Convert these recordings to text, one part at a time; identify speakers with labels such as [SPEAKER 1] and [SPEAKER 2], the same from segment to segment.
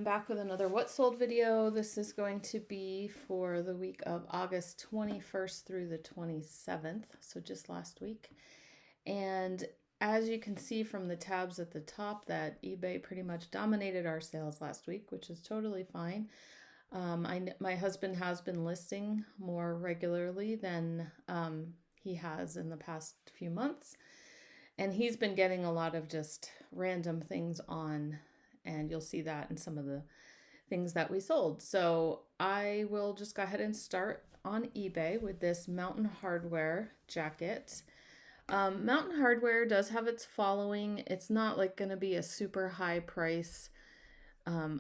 [SPEAKER 1] I'm back with another What Sold video. This is going to be for the week of August 21st through the 27th, so just last week. And as you can see from the tabs at the top, that eBay pretty much dominated our sales last week, which is totally fine. My husband has been listing more regularly than he has in the past few months. And he's been getting a lot of just random things on, and you'll see that in some of the things that we sold. So I will just go ahead and start on eBay with this Mountain Hardwear jacket. Mountain Hardwear does have its following. It's not like going to be a super high price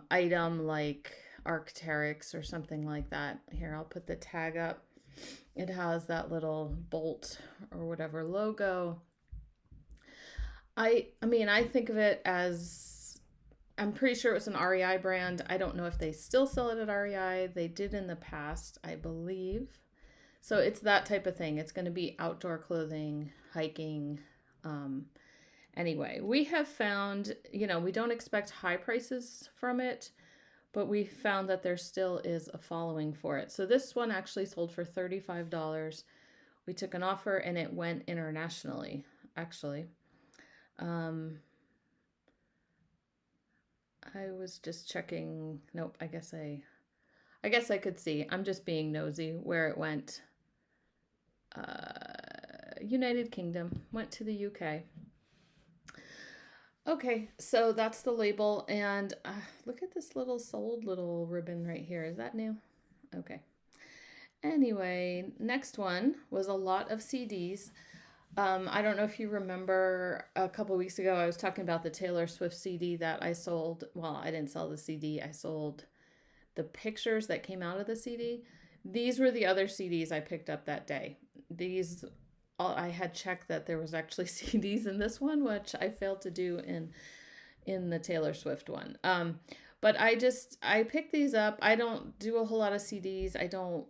[SPEAKER 1] item like Arc'teryx or something like that. Here, I'll put the tag up. It has that little bolt or whatever logo. I mean, I think of it as, I'm pretty sure it was an REI brand. I don't know if they still sell it at REI. They did in the past, I believe. So it's that type of thing. It's going to be outdoor clothing, hiking. Anyway, we have found, we don't expect high prices from it, but we found that there still is a following for it. So this one actually sold for $35. We took an offer and it went internationally, actually. I was just checking. Nope, I guess I could see. I'm just being nosy where it went. United Kingdom, went to the UK. Okay, so that's the label, and look at this little sold little ribbon right here. Is that new? Okay. Anyway, next one was a lot of CDs. I don't know if you remember a couple weeks ago, I was talking about the Taylor Swift CD that I sold. Well, I didn't sell the CD. I sold the pictures that came out of the CD. These were the other CDs I picked up that day. I had checked that there was actually CDs in this one, which I failed to do in the Taylor Swift one. But I picked these up. I don't do a whole lot of CDs. I don't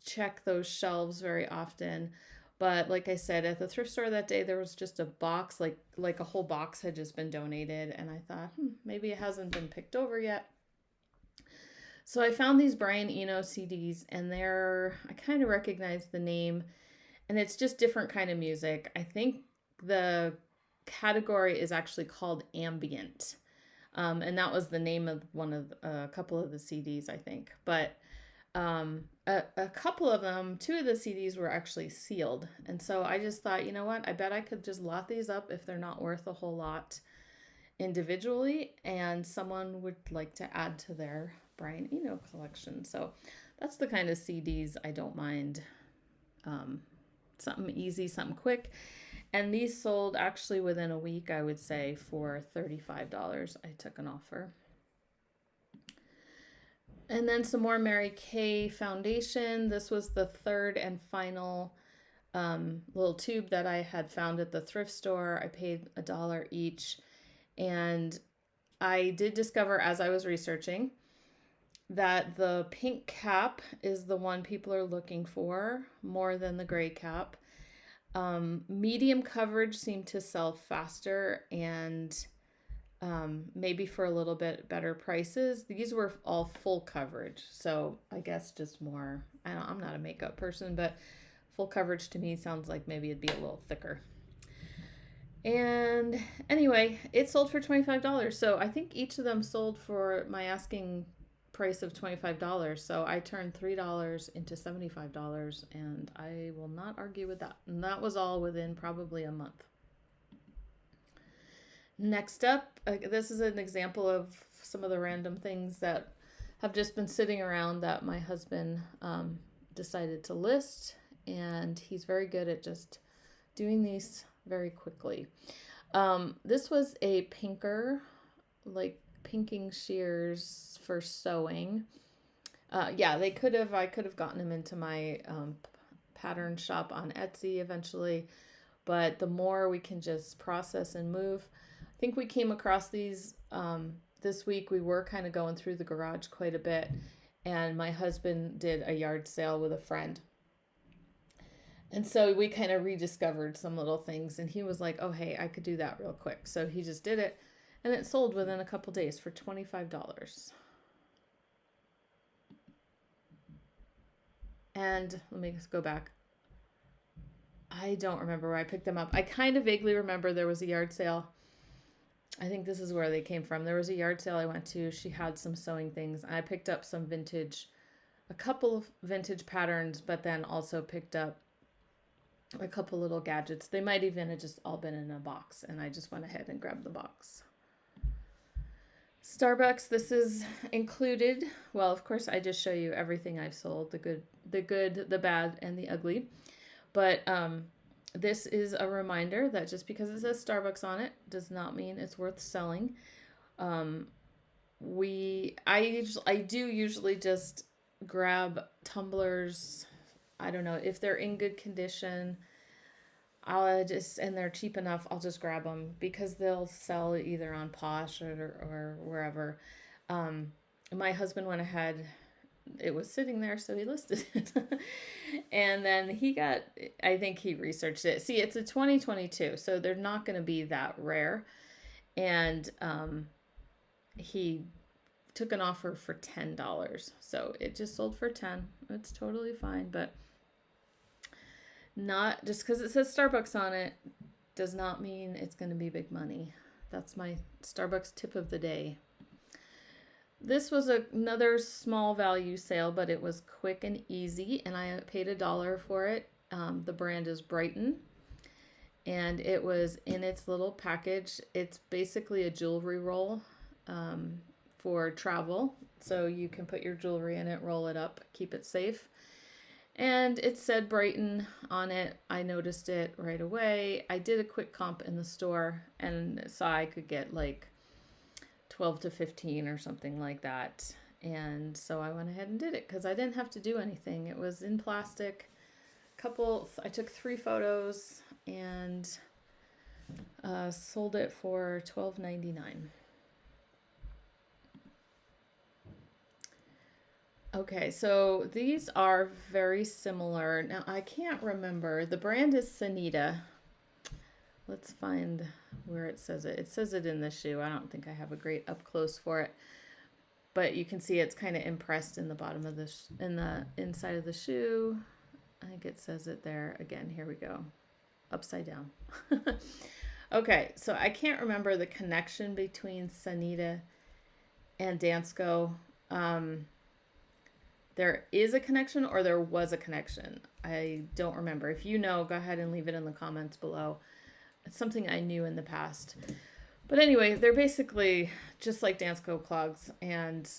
[SPEAKER 1] check those shelves very often. But like I said, at the thrift store that day, there was just a box, like a whole box had just been donated. And I thought, maybe it hasn't been picked over yet. So I found these Brian Eno CDs, and I kind of recognize the name, and it's just different kind of music. I think the category is actually called ambient. And that was the name of a couple of the CDs, I think. But a couple of them, 2 of the CDs were actually sealed. And so I just thought, you know what? I bet I could just lot these up if they're not worth a whole lot individually, and someone would like to add to their Brian Eno collection. So that's the kind of CDs I don't mind. Something easy, something quick. And these sold actually within a week, I would say, for $35. I took an offer. And then some more Mary Kay foundation. This was the third and final little tube that I had found at the thrift store. I paid $1 each. And I did discover as I was researching that the pink cap is the one people are looking for more than the gray cap. Medium coverage seemed to sell faster, and maybe for a little bit better prices. These were all full coverage, so I guess just more, I'm not a makeup person, but full coverage to me sounds like maybe it'd be a little thicker. And anyway, it sold for $25. So I think each of them sold for my asking price of $25. So I turned $3 into $75, and I will not argue with that. And that was all within probably a month. Next up, this is an example of some of the random things that have just been sitting around that my husband decided to list, and he's very good at just doing these very quickly. This was a pinker, like pinking shears for sewing. Yeah, I could have gotten them into my pattern shop on Etsy eventually, but the more we can just process and move. I think we came across these this week. We were kind of going through the garage quite a bit, and my husband did a yard sale with a friend. And so we kind of rediscovered some little things, and he was like, oh, hey, I could do that real quick. So he just did it. And it sold within a couple days for $25. And let me just go back. I don't remember where I picked them up. I kind of vaguely remember there was a yard sale. I think this is where they came from. There was a yard sale I went to. She had some sewing things. I picked up some vintage, a couple of vintage patterns, but then also picked up a couple little gadgets. They might even have just all been in a box, and I just went ahead and grabbed the box. Starbucks, this is included. Well, of course, I just show you everything I've sold, the good, the bad, and the ugly. But this is a reminder that just because it says Starbucks on it does not mean it's worth selling. I do usually just grab tumblers. I don't know if they're in good condition. And they're cheap enough, I'll just grab them because they'll sell either on Posh or wherever. My husband went ahead, it was sitting there, so he listed it. And then I think he researched it. See, it's a 2022, so they're not going to be that rare. And he took an offer for $10. So it just sold for $10. It's totally fine, but not just because it says Starbucks on it does not mean it's going to be big money. That's my Starbucks tip of the day. This was another small value sale, but it was quick and easy, and I paid $1 for it. The brand is Brighton, and it was in its little package. It's basically a jewelry roll for travel, so you can put your jewelry in it, roll it up, keep it safe. And it said Brighton on it. I noticed it right away. I did a quick comp in the store and saw I could get like 12 to 15 or something like that. And so I went ahead and did it because I didn't have to do anything. It was in plastic. I took 3 photos and sold it for $12.99. Okay, so these are very similar. Now, I can't remember. The brand is Sanita. Let's find where it says it. It says it in the shoe. I don't think I have a great up close for it. But you can see it's kind of impressed in the bottom of in the inside of the shoe. I think it says it there. Again, here we go. Upside down. Okay, so I can't remember the connection between Sanita and Dansko. There is a connection or there was a connection. I don't remember. If you know, go ahead and leave it in the comments below. It's something I knew in the past. But anyway, they're basically just like Dansko clogs and,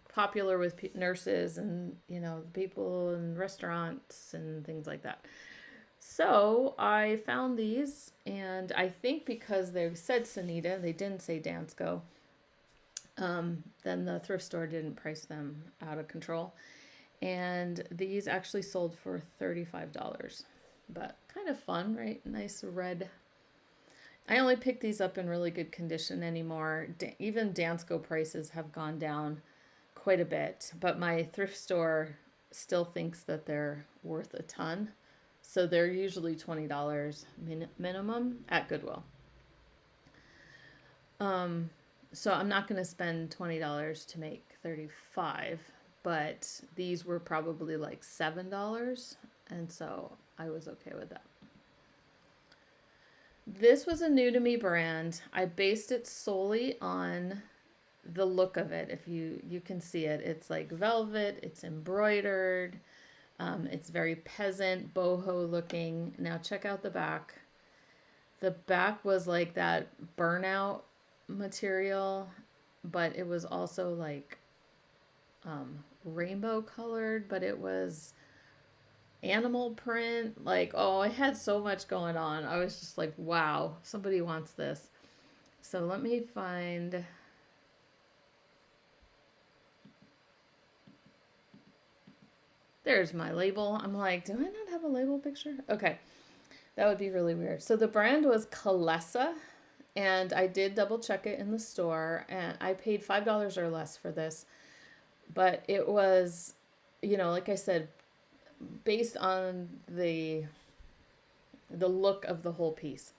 [SPEAKER 1] popular with nurses and, people in restaurants and things like that. So I found these, and I think because they said Sanita, they didn't say Dansko. Then the thrift store didn't price them out of control. And these actually sold for $35, but kind of fun, right? Nice red. I only pick these up in really good condition anymore. Even Dansko prices have gone down quite a bit, but my thrift store still thinks that they're worth a ton. So they're usually $20 minimum at Goodwill. So I'm not going to spend $20 to make 35, but these were probably like $7, and so I was okay with that. This was a new to me brand. I based it solely on the look of it. If you can see it, it's like velvet, it's embroidered, it's very peasant, boho looking. Now check out the back. The back was like that burnout material, but it was also like rainbow colored, but it was animal print. Like, oh, it had so much going on. I was just like, wow, somebody wants this. So let me find. There's my label. I'm like, do I not have a label picture? Okay, that would be really weird. So the brand was Cesa. And I did double check it in the store, and I paid $5 or less for this. But it was, like I said, based on the look of the whole piece.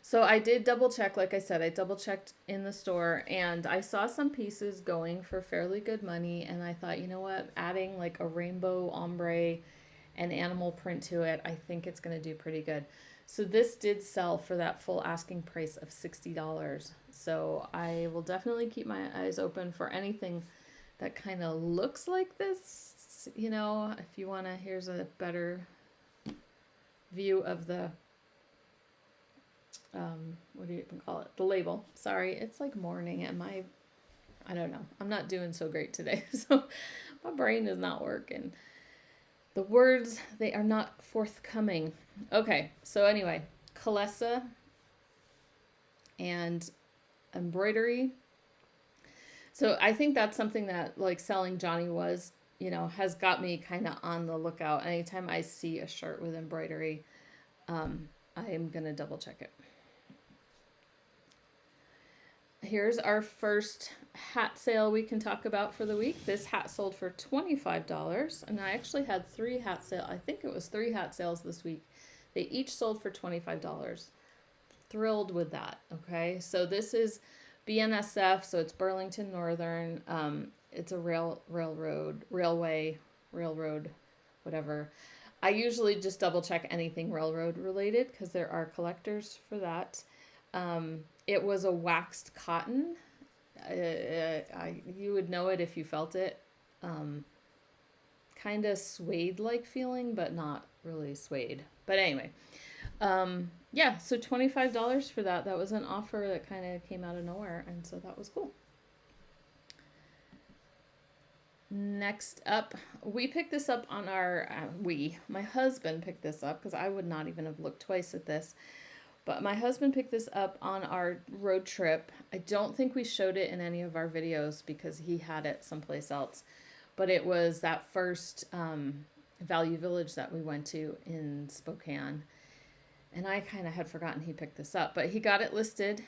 [SPEAKER 1] So I did double check, like I said, I double checked in the store and I saw some pieces going for fairly good money. And I thought, you know what, adding like a rainbow ombre and animal print to it, I think it's going to do pretty good. So this did sell for that full asking price of $60. So I will definitely keep my eyes open for anything that kind of looks like this. You know, if you want to, here's a better view of the what do you even call it? The label. Sorry, it's like morning and I don't know. I'm not doing so great today. So my brain is not working. The words, they are not forthcoming. Okay, so anyway, Cesa and embroidery. So I think that's something that like selling Johnny was, you know, has got me kind of on the lookout. Anytime I see a shirt with embroidery, I am going to double check it. Here's our first hat sale we can talk about for the week. This hat sold for $25, and I actually had 3 hat sales. I think it was 3 hat sales this week. They each sold for $25. Thrilled with that, okay? So this is BNSF, so it's Burlington Northern. It's a railway, whatever. I usually just double check anything railroad related because there are collectors for that. It was a waxed cotton. You would know it if you felt it. Kind of suede-like feeling, but not really suede. But anyway, yeah, so $25 for that. That was an offer that kind of came out of nowhere, and so that was cool. Next up, we picked this up on our, my husband picked this up because I would not even have looked twice at this. But my husband picked this up on our road trip. I don't think we showed it in any of our videos because he had it someplace else. But it was that first Value Village that we went to in Spokane. And I kind of had forgotten he picked this up. But he got it listed.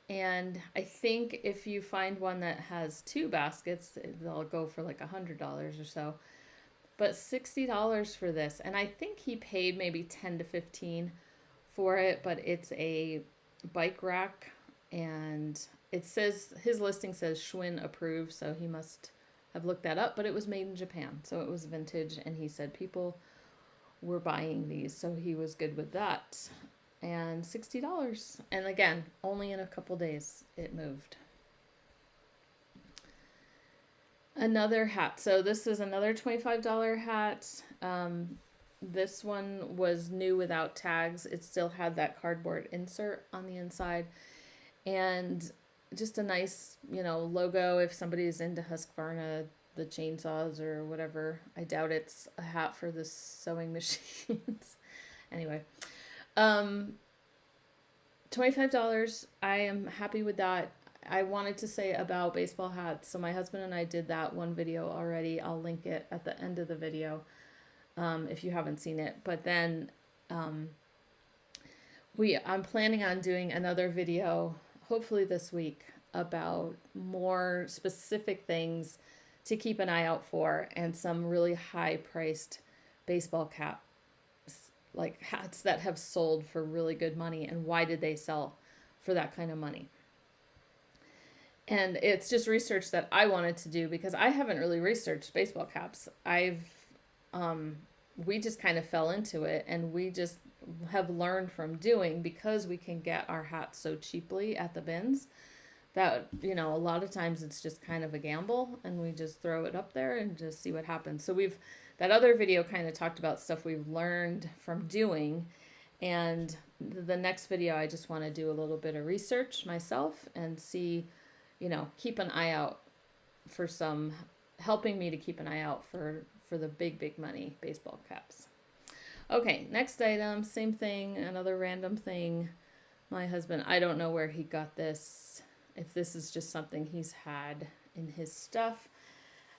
[SPEAKER 1] And I think if you find one that has 2 baskets, they'll go for like $100 or so. But $60 for this. And I think he paid maybe $10 to $15 for it, but it's a bike rack, and it says, his listing says Schwinn approved, so he must have looked that up, but it was made in Japan, so it was vintage, and he said people were buying these, so he was good with that. And $60, and again, only in a couple days it moved. Another hat. So this is another $25 hat. This one was new without tags. It still had that cardboard insert on the inside. And just a nice, you know, logo if somebody's into Husqvarna, the chainsaws or whatever. I doubt it's a hat for the sewing machines. Anyway, $25. I am happy with that. I wanted to say about baseball hats. So my husband and I did that one video already. I'll link it at the end of the video. If you haven't seen it, but then I'm planning on doing another video, hopefully this week, about more specific things to keep an eye out for and some really high-priced baseball caps, like hats that have sold for really good money, and why did they sell for that kind of money. And it's just research that I wanted to do because I haven't really researched baseball caps. We just kind of fell into it, and we just have learned from doing, because we can get our hats so cheaply at the bins that, you know, a lot of times it's just kind of a gamble, and we just throw it up there and just see what happens. So that other video kind of talked about stuff we've learned from doing, and the next video I just want to do a little bit of research myself and see, you know, keep an eye out for helping me to keep an eye out for the big money baseball caps. Okay, next item, same thing, another random thing. My husband, I don't know where he got this, if this is just something he's had in his stuff.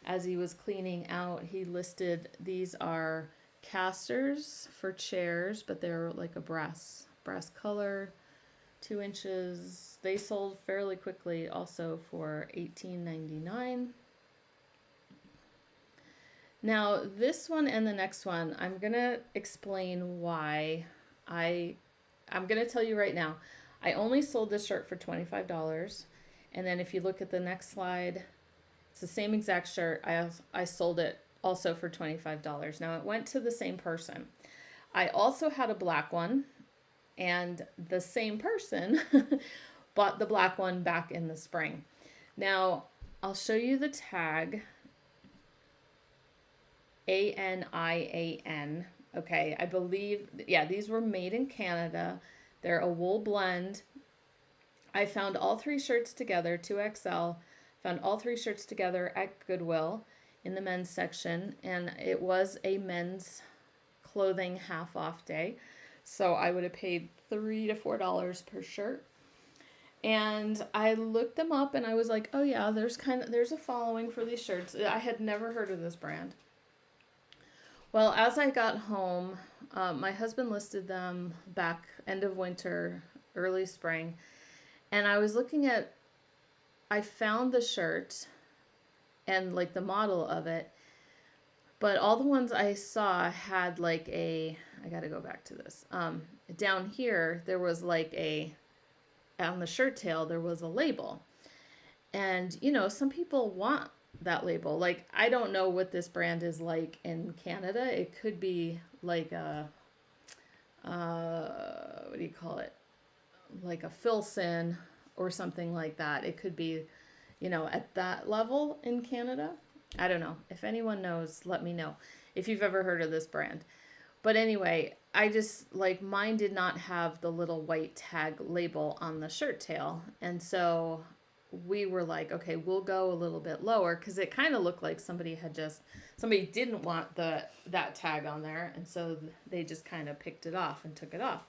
[SPEAKER 1] As he was cleaning out, he listed, these are casters for chairs, but they're like a brass color, 2 inches. They sold fairly quickly, also for $18.99. Now, this one and the next one, I'm going to explain why. I'm going to tell you right now, I only sold this shirt for $25. And then if you look at the next slide, it's the same exact shirt. I sold it also for $25. Now it went to the same person. I also had a black one, and the same person bought the black one back in the spring. Now I'll show you the tag. ANIAN. Okay, I believe, yeah, these were made in Canada. They're a wool blend. I found all three shirts together, 2XL. Found all three shirts together at Goodwill in the men's section, and it was a men's clothing half off day. So I would have paid $3 to $4 per shirt. And I looked them up and I was like, oh yeah, there's a following for these shirts. I had never heard of this brand. Well, as I got home, my husband listed them back end of winter, early spring. And I was looking at, I found the shirt and like the model of it, but all the ones I saw had like I gotta go back to this. Down here, there was like on the shirt tail, there was a label. And, you know, some people want that label. Like, I don't know what this brand is like in Canada. It could be like a, what do you call it? Like a Filson or something like that. It could be, you know, at that level in Canada. I don't know. If anyone knows, let me know if you've ever heard of this brand. But anyway, I just, like, mine did not have the little white tag label on the shirt tail. And so we were like, okay, we'll go a little bit lower, because it kind of looked like somebody didn't want that tag on there, and so they just kind of picked it off and took it off.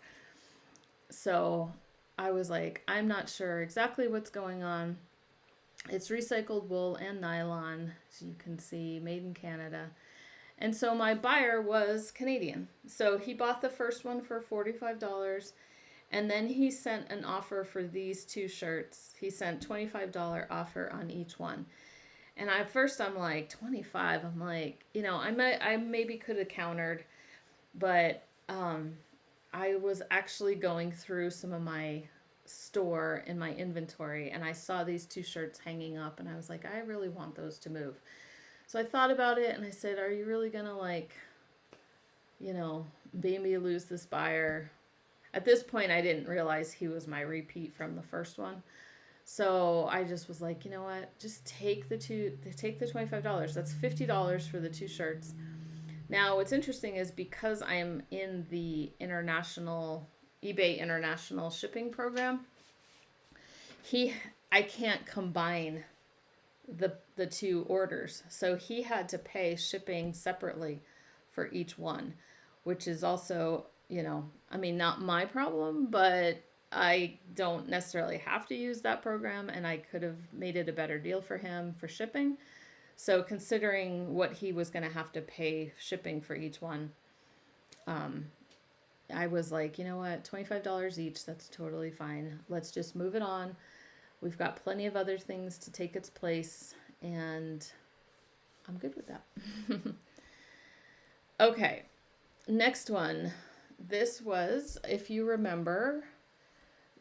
[SPEAKER 1] So I was like, I'm not sure exactly what's going on. It's recycled wool and nylon, as you can see, made in Canada. And so my buyer was Canadian. So he bought the first one for $45. And then he sent an offer for these two shirts. He sent $25 offer on each one. And at first I'm like, 25. I'm like, you know, I maybe could have countered, but I was actually going through some of my store in my inventory, and I saw these two shirts hanging up, and I was like, I really want those to move. So I thought about it, and I said, are you really gonna, like, you know, maybe lose this buyer? At this point, I didn't realize he was my repeat from the first one. So I just was like, you know what? Just take the $25. That's $50 for the two shirts. Now, what's interesting is because I'm in the eBay international shipping program, I can't combine the two orders. So he had to pay shipping separately for each one, which is also, you know, I mean, not my problem, but I don't necessarily have to use that program, and I could have made it a better deal for him for shipping. So considering what he was going to have to pay shipping for each one, I was like, you know what, $25 each, that's totally fine. Let's just move it on. We've got plenty of other things to take its place, and I'm good with that. Okay, next one. This was, if you remember,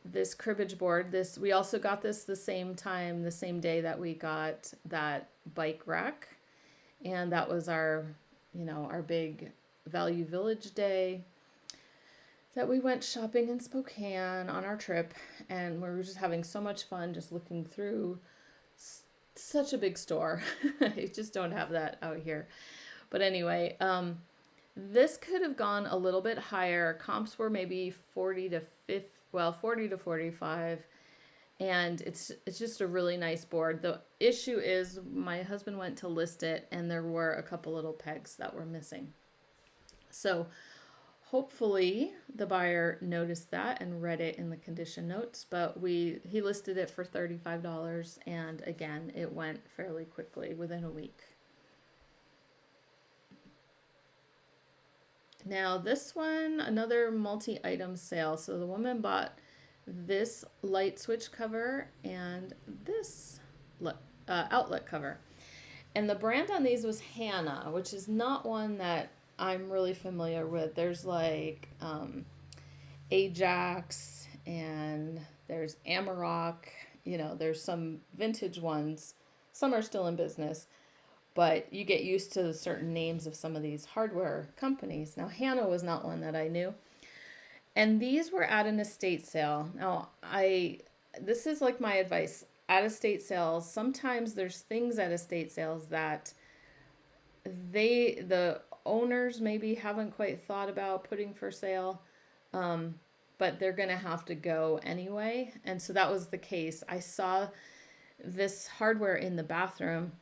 [SPEAKER 1] this cribbage board. We also got this the same day that we got that bike rack. And that was our big Value Village day that we went shopping in Spokane on our trip. And we were just having so much fun just looking through such a big store. I just don't have that out here. But anyway, this could have gone a little bit higher. Comps were maybe 40 to 45. And it's just a really nice board. The issue is my husband went to list it, and there were a couple little pegs that were missing. So hopefully the buyer noticed that and read it in the condition notes, but he listed it for $35, and again, it went fairly quickly within a week. Now this one, another multi-item sale. So the woman bought this light switch cover and this outlet cover. And the brand on these was Hannah, which is not one that I'm really familiar with. There's like Ajax and there's Amarok. You know, there's some vintage ones. Some are still in business, but you get used to certain names of some of these hardware companies. Now, Hannah was not one that I knew. And these were at an estate sale. Now, this is like my advice. At estate sales, sometimes there's things at estate sales that the owners maybe haven't quite thought about putting for sale, but they're going to have to go anyway. And so that was the case. I saw this hardware in the bathroom,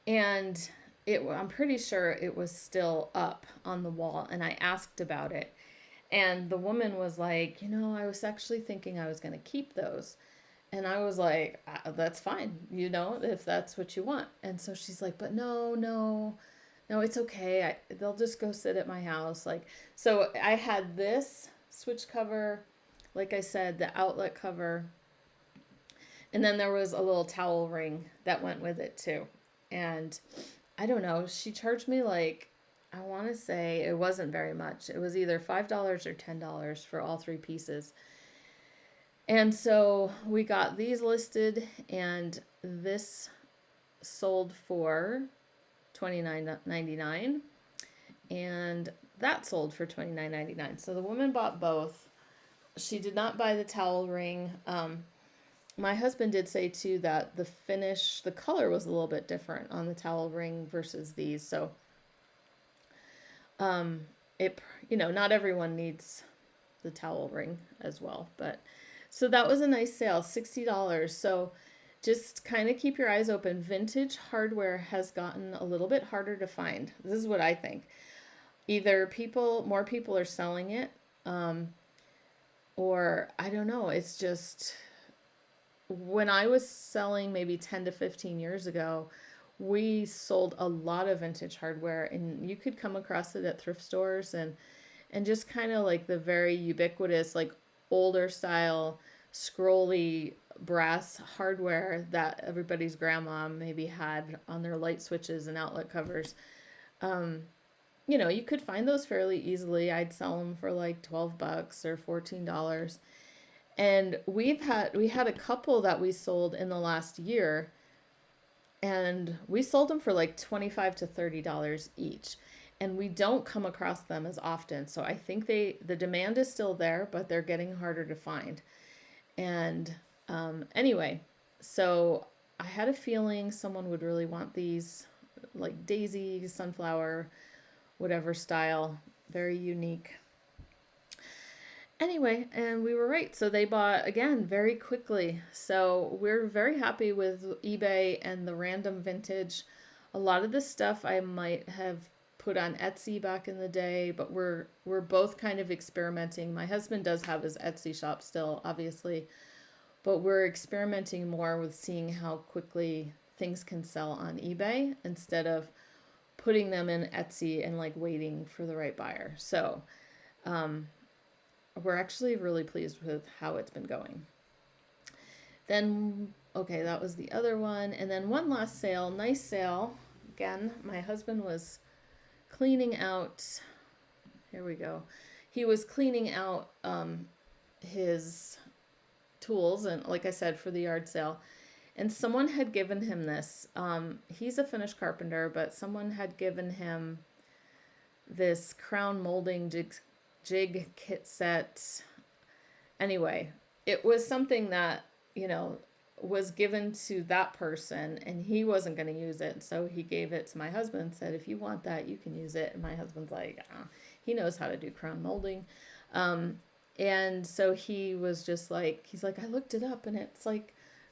[SPEAKER 1] and I'm pretty sure it was still up on the wall, and I asked about it. And the woman was like, I was actually thinking I was going to keep those. And I was like, that's fine, if that's what you want. And so she's like, but no, it's okay. They'll just go sit at my house. So I had this switch cover, like I said, the outlet cover. And then there was a little towel ring that went with it too. And I don't know, she charged me I want to say it wasn't very much. It was either $5 or $10 for all 3 pieces. And so we got these listed, and this sold for $29.99, and that sold for $29.99. So the woman bought both. She did not buy the towel ring. My husband did say too that the color was a little bit different on the towel ring versus these. So not everyone needs the towel ring as well, but so that was a nice sale, $60. So just kind of keep your eyes open. Vintage hardware has gotten a little bit harder to find. This is what I think. Either more people are selling it, or I don't know. It's just, when I was selling maybe 10 to 15 years ago, we sold a lot of vintage hardware, and you could come across it at thrift stores and just kind of like the very ubiquitous, older style scrolly brass hardware that everybody's grandma maybe had on their light switches and outlet covers. You could find those fairly easily. I'd sell them for $12 or $14. And we had a couple that we sold in the last year, and we sold them for $25 to $30 each. And we don't come across them as often. So I think the demand is still there, but they're getting harder to find. And anyway, so I had a feeling someone would really want these, daisy, sunflower, whatever style, very unique. Anyway, and we were right. So they bought, again, very quickly. So we're very happy with eBay and the random vintage. A lot of this stuff I might have put on Etsy back in the day, but we're both kind of experimenting. My husband does have his Etsy shop still, obviously, but we're experimenting more with seeing how quickly things can sell on eBay instead of putting them in Etsy and waiting for the right buyer. So we're actually really pleased with how it's been going. Then, okay, that was the other one. And then one last sale, nice sale. Again, my husband was cleaning out, here we go. He was cleaning out his tools, and like I said, for the yard sale. And someone had given him this. He's a finished carpenter, but someone had given him this crown molding jig kit set. Anyway, it was something that, was given to that person, and he wasn't going to use it. So he gave it to my husband and said, if you want that, you can use it. And my husband's like, he knows how to do crown molding. And so he was just he's like, I looked it up and it's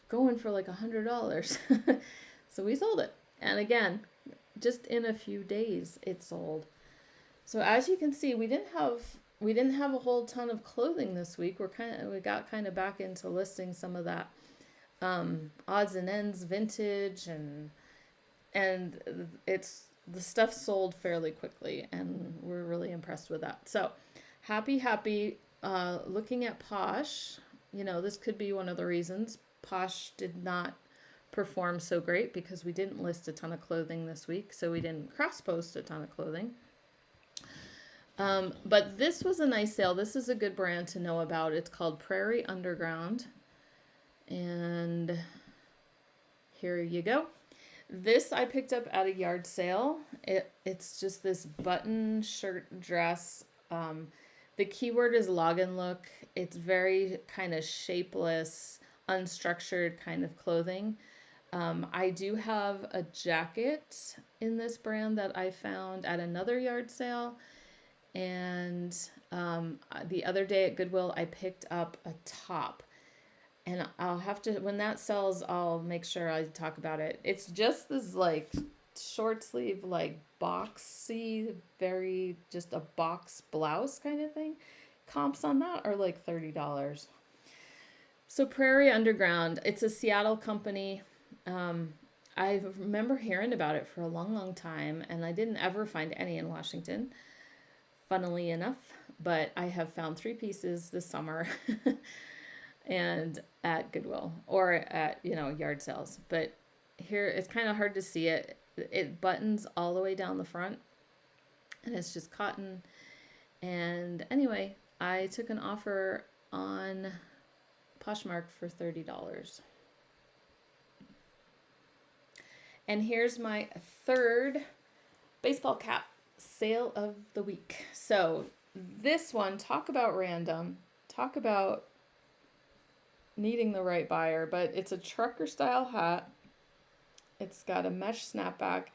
[SPEAKER 1] going for $100. So we sold it. And again, just in a few days it sold. So as you can see, we didn't have a whole ton of clothing this week. We got kind of back into listing some of that odds and ends vintage, and it's the stuff sold fairly quickly, and we're really impressed with that. So happy looking at Posh. This could be one of the reasons Posh did not perform so great, because we didn't list a ton of clothing this week, so we didn't cross post a ton of clothing. But this was a nice sale. This is a good brand to know about. It's called Prairie Underground. And here you go. This I picked up at a yard sale. It's just this button shirt dress. The keyword is log and look. It's very kind of shapeless, unstructured kind of clothing. I do have a jacket in this brand that I found at another yard sale. And the other day at Goodwill, I picked up a top. And I'll have to, when that sells, I'll make sure I talk about it. It's just this like short sleeve, like boxy, very just a box blouse kind of thing. Comps on that are like $30. So Prairie Underground, it's a Seattle company. I remember hearing about it for a long, long time, and I didn't ever find any in Washington, funnily enough, but I have found 3 pieces this summer. And at Goodwill or at, yard sales. But here it's kind of hard to see it. It buttons all the way down the front and it's just cotton. And anyway, I took an offer on Poshmark for $30. And here's my third baseball cap sale of the week. So this one, talk about random, talk about needing the right buyer, but it's a trucker style hat. It's got a mesh snapback.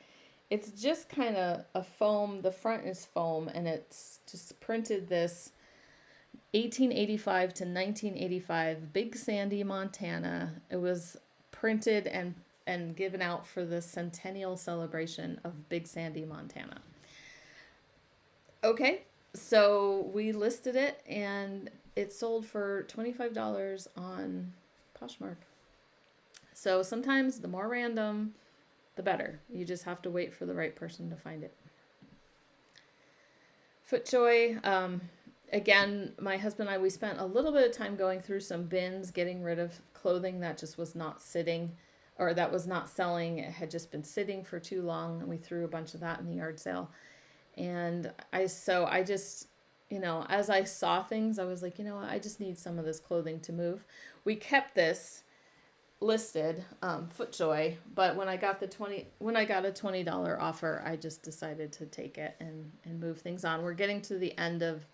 [SPEAKER 1] It's just kind of a foam. The front is foam, and it's just printed this 1885 to 1985 Big Sandy, Montana. It was printed and given out for the centennial celebration of Big Sandy, Montana. Okay, so we listed it, and it sold for $25 on Poshmark. So sometimes the more random, the better. You just have to wait for the right person to find it. FootJoy. Again, my husband and I, we spent a little bit of time going through some bins, getting rid of clothing that just was not sitting, or that was not selling. It had just been sitting for too long, and we threw a bunch of that in the yard sale. And I just, as I saw things, I was like, I just need some of this clothing to move. We kept this listed, FootJoy, but when I got a $20 offer, I just decided to take it and move things on. We're getting to the end of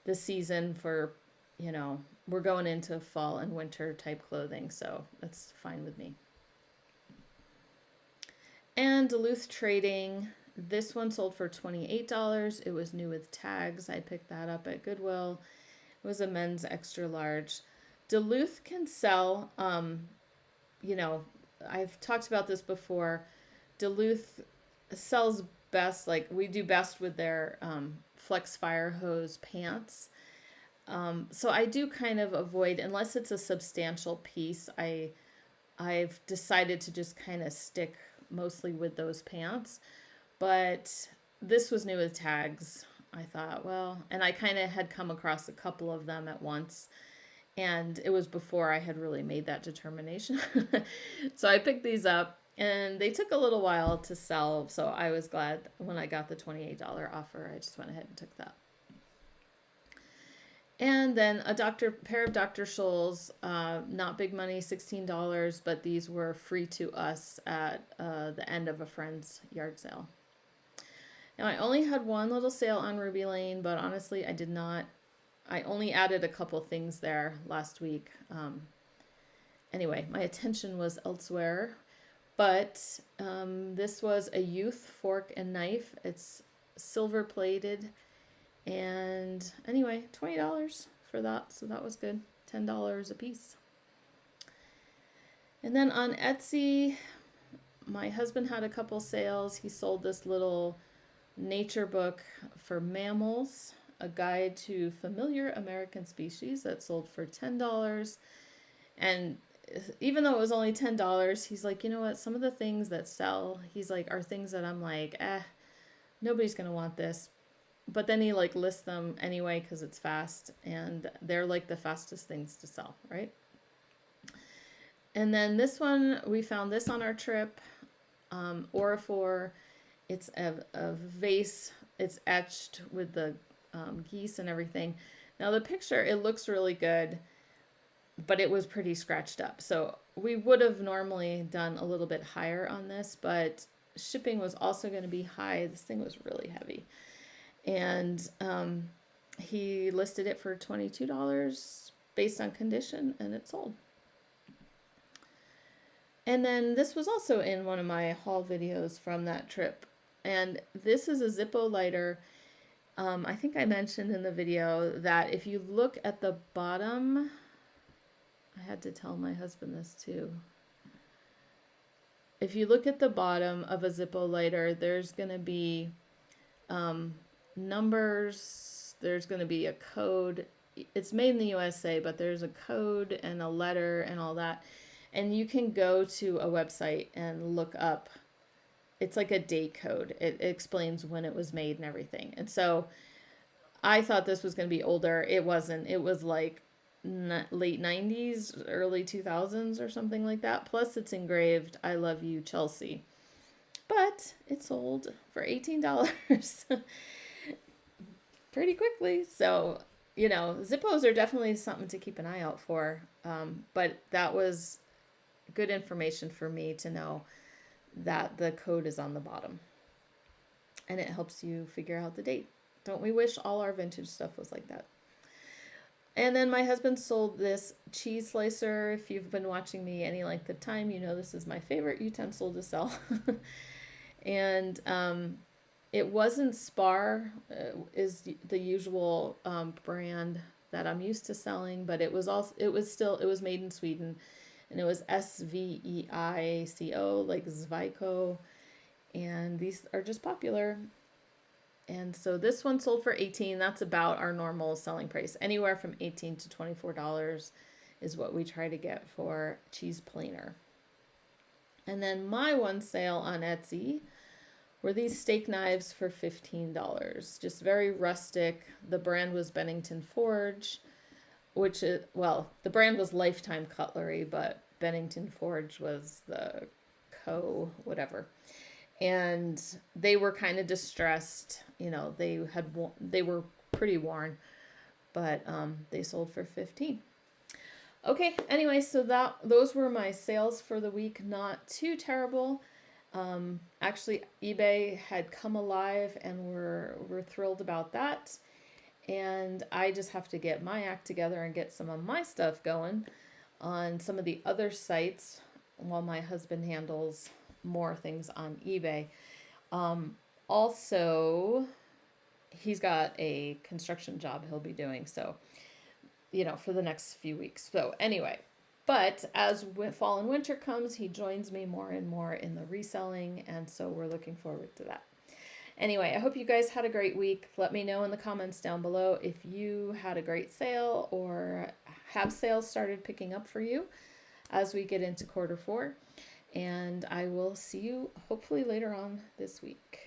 [SPEAKER 1] the season for, we're going into fall and winter type clothing, so that's fine with me. And Theth Trading. This one sold for $28. It was new with tags. I picked that up at Goodwill. It was a men's extra large. Duluth can sell, I've talked about this before. Duluth sells best, like we do best with their flex fire hose pants. So I do kind of avoid, unless it's a substantial piece, I've decided to just kind of stick mostly with those pants. But this was new with tags. I thought, well, and I kind of had come across a couple of them at once, and it was before I had really made that determination. So I picked these up, and they took a little while to sell, so I was glad when I got the $28 offer. I just went ahead and took that. And then a pair of Dr. Scholl's, not big money, $16, but these were free to us at the end of a friend's yard sale. Now, I only had one little sale on Ruby Lane, but honestly, I only added a couple things there last week. Anyway, my attention was elsewhere, but this was a youth fork and knife. It's silver plated, and anyway, $20 for that, so that was good. $10 a piece. And then on Etsy, my husband had a couple sales. He sold this little nature book for mammals, a guide to familiar American species, that sold for $10. And even though it was only $10, he's like, you know what, some of the things that sell, he's like, are things that I'm like, nobody's gonna want this. But then he like lists them anyway because it's fast, and they're like the fastest things to sell, right? And then this one, we found this on our trip, Orafor. It's a vase. It's etched with the geese and everything. Now the picture, it looks really good, but it was pretty scratched up. So we would have normally done a little bit higher on this, but shipping was also going to be high. This thing was really heavy. And he listed it for $22 based on condition, and it sold. And then this was also in one of my haul videos from that trip. And this is a Zippo Lighter. I think I mentioned in the video that if you look at the bottom, I had to tell my husband this too. If you look at the bottom of a Zippo Lighter, there's going to be numbers, there's going to be a code. It's made in the USA, but there's a code and a letter and all that. And you can go to a website and look up. It's like a date code. It explains when it was made and everything. And so I thought this was going to be older. It wasn't. It was like late 90s, early 2000s or something like that. Plus it's engraved, "I love you, Chelsea." But it sold for $18 pretty quickly. So, you know, Zippos are definitely something to keep an eye out for. But that was good information for me to know that the code is on the bottom. And it helps you figure out the date. Don't we wish all our vintage stuff was like that? And then my husband sold this cheese slicer. If you've been watching me any length of time, you know this is my favorite utensil to sell. And it wasn't Spar, is the usual brand that I'm used to selling, but it was made in Sweden, and it was SVEICO, like Zvico, and these are just popular. And so this one sold for $18. That's about our normal selling price. Anywhere from $18 to $24 is what we try to get for cheese planer. And then my one sale on Etsy were these steak knives for $15. Just very rustic. The brand was Bennington Forge, which is, well, the brand was Lifetime Cutlery, but Bennington Forge was the whatever. And they were kind of distressed. You know, they were pretty worn, but they sold for $15. Okay, anyway, so those were my sales for the week. Not too terrible. Actually, eBay had come alive, and we're thrilled about that. And I just have to get my act together and get some of my stuff going on some of the other sites while my husband handles more things on eBay. Also, he's got a construction job he'll be doing, so, you know, for the next few weeks. So anyway, but as fall and winter comes, he joins me more and more in the reselling, and so we're looking forward to that. Anyway, I hope you guys had a great week. Let me know in the comments down below if you had a great sale or have sales started picking up for you as we get into quarter 4. And I will see you hopefully later on this week.